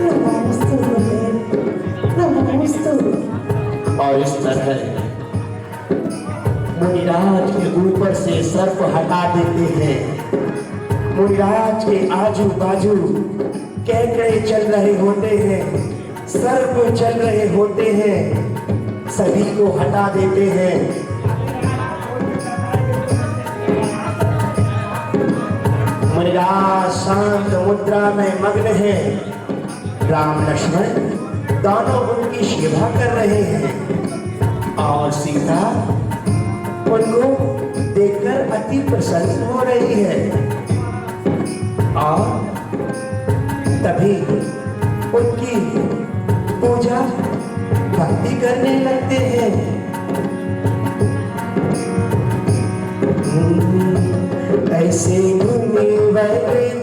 नमोस्तु गुरुदेव, नमोस्तु। और इस तरह मुनिराज के ऊपर से सर्प हटा देते हैं। मुनिराज के आजू बाजू कैकड़े चल रहे होते हैं, सर्प चल रहे होते हैं, सभी को हटा देते हैं। मुनिराज शांत मुद्रा में मग्न है। राम लक्ष्मण दोनों उनकी सेवा कर रहे हैं और सीता उनको देखकर अति प्रसन्न हो रही है। और तभी उनकी पूजा भक्ति करने लगते हैं। ऐसे मुनिवर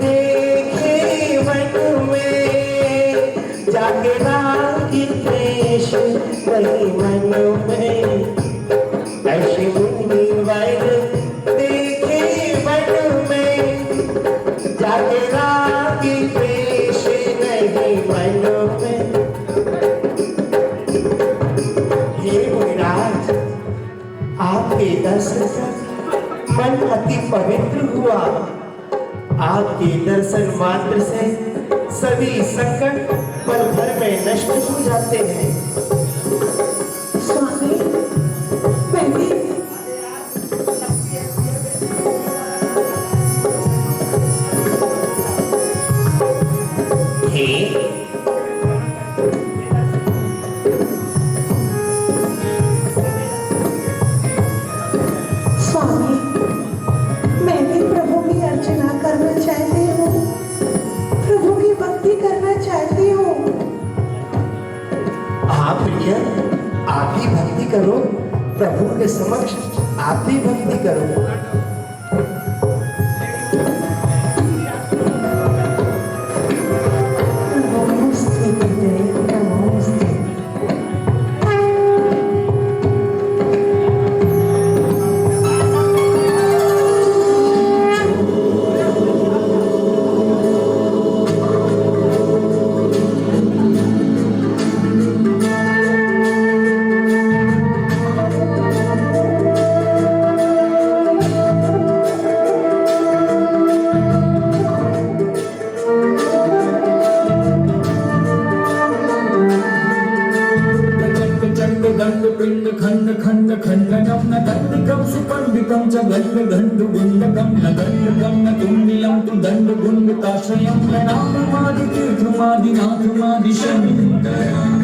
देखे वन में, जाके रागी प्रेष वही मन में। ऐसे मुनिवर देखे वन में, जाके रागी प्रेष नहीं मन में। हे मुनिराज, आपके दर्शन से मन अति पवित्र हुआ। आपके दर्शन मात्र से सभी संकट पल भर में नष्ट हो जाते हैं। स्वामी, आप भी भक्ति करो, प्रभु के समक्ष आप भी भक्ति करो। नमस्ते गुरुदेव, नमस्ते। चंड दंड पिंड खंड खंड खंडनम न दंडिकं सुपंडितं च गंड गंड गुंडकं न गंडकं न तुंडिलं तु दंड गुंडताश्रयं प्रणाममादि तीर्थमादिनाथमादि शंकरम्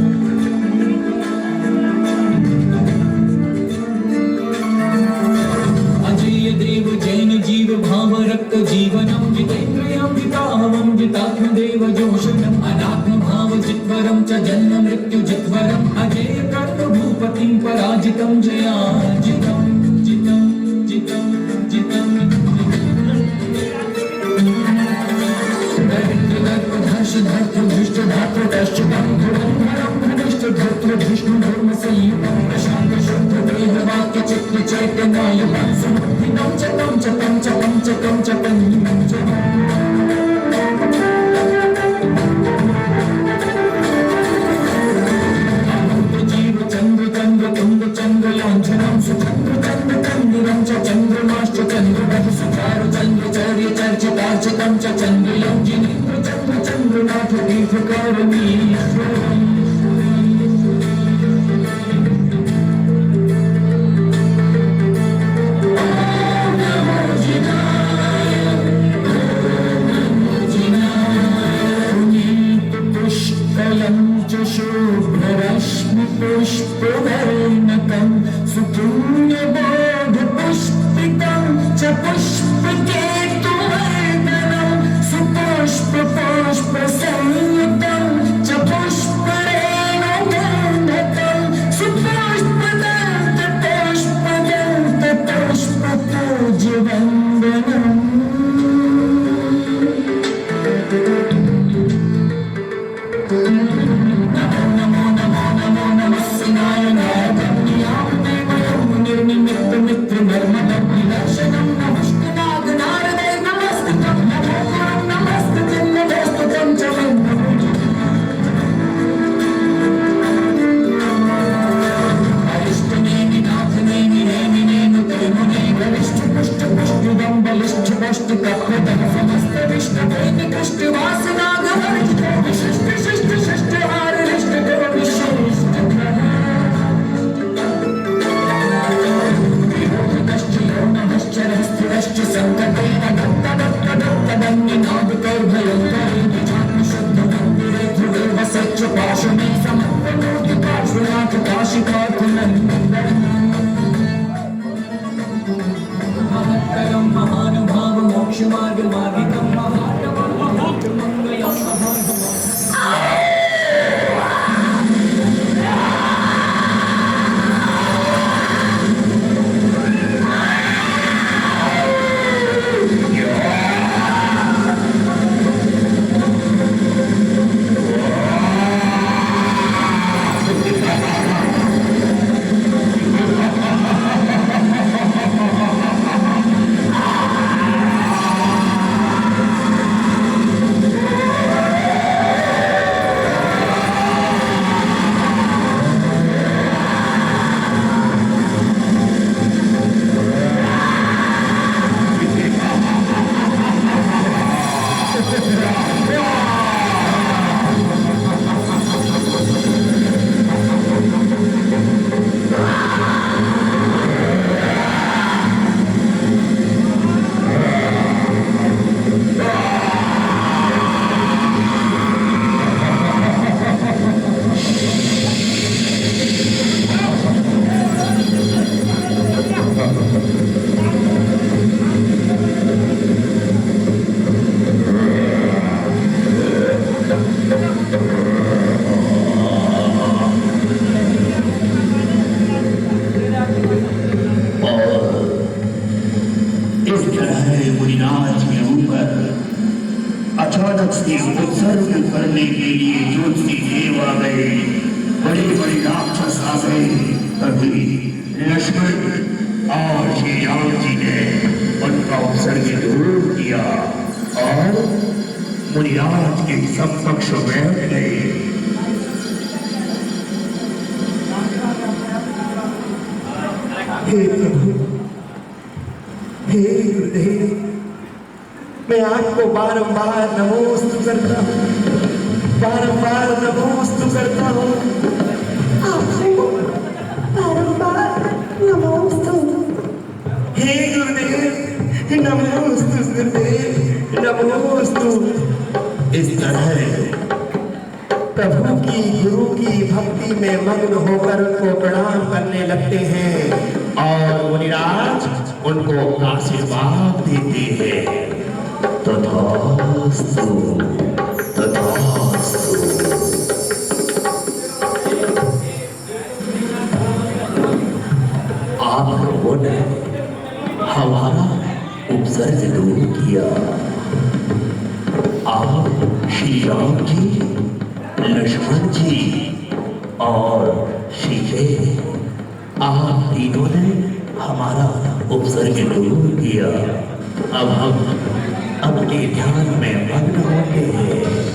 अजय देव जैन जीव भाव रक्त जीवनम जितेन्द्रियं जिताहवं जितात्मदेव जोषणम् अनात्म भाव जित्वरं च जन्म मृत्यु जित्वरम् अजय कर्म भूपतिं पराजितं जयाजितं जितं जितं जितं दरिद्र दर्प धर्ष धर्तृ धृष्ट धातृ दश्चितं धुरं धरं धनिष्ठ धर्तृ धृष्णु धर्म संयुतं प्रशांत शुद्ध देह वाक्य चित्त चैतन्यं सुबुद्धिनं च तं च तं च तं च तं च तं च जीव चंद्र चंद्र तुंग चंद्र लांछनं सुचंद्र चंद्र चंद्रं च चंद्रमाश्च चंद्रः सुचारु चंद्र चर्य चर्चितार्चितं च चंद्रयं जिनेन्द्र चंद्र चंद्रनाथ तीर्थकारणीश्वरम् पुष्कलं च शुभ्ररश्मि पुष्पवर्णकं सुपुण्यबोधपुष्पितं च पुष्पकेतुवर्धनं सुपुष्पपुष्पसंयुतं च पुष्परेणुगन्धकं सुपुष्पदन्तपुष्पदन्तपुष्पपूज्यवन्दनम् नमो नमो नमो नमः शिवाय निर्निमिष से उत्सर्ग करने के लिए ज्योति देव आ गए, बड़े बड़े राक्षस आ गए। तभी लक्ष्मण और श्री राम जी ने उनका उत्सर्ग दूर किया और मुनिराज के समक्ष बैठ गए। हे प्रभु, हे गुरुदेव, मैं आपको बारंबार नमोस्तु करता हूँ, बारंबार नमोस्तु करता हूँ। आपको बारंबार नमोस्तु। हे गुरुदेव, नमोस्तु गुरुदेव, नमोस्तु। इस तरह प्रभु की गुरु की भक्ति में मग्न होकर उनको प्रणाम करने लगते हैं और मुनिराज उनको आशीर्वाद देते हैं। तथास्तु, तथास्तु। आप लोगों ने हमारा उपसर्ग दूर किया। आप श्री राम जी, लक्ष्मण जी और सीते, आप तीनों ने हमारा उपसर्ग दूर किया। अब हम अपने ध्यान में मग्न होते हैं।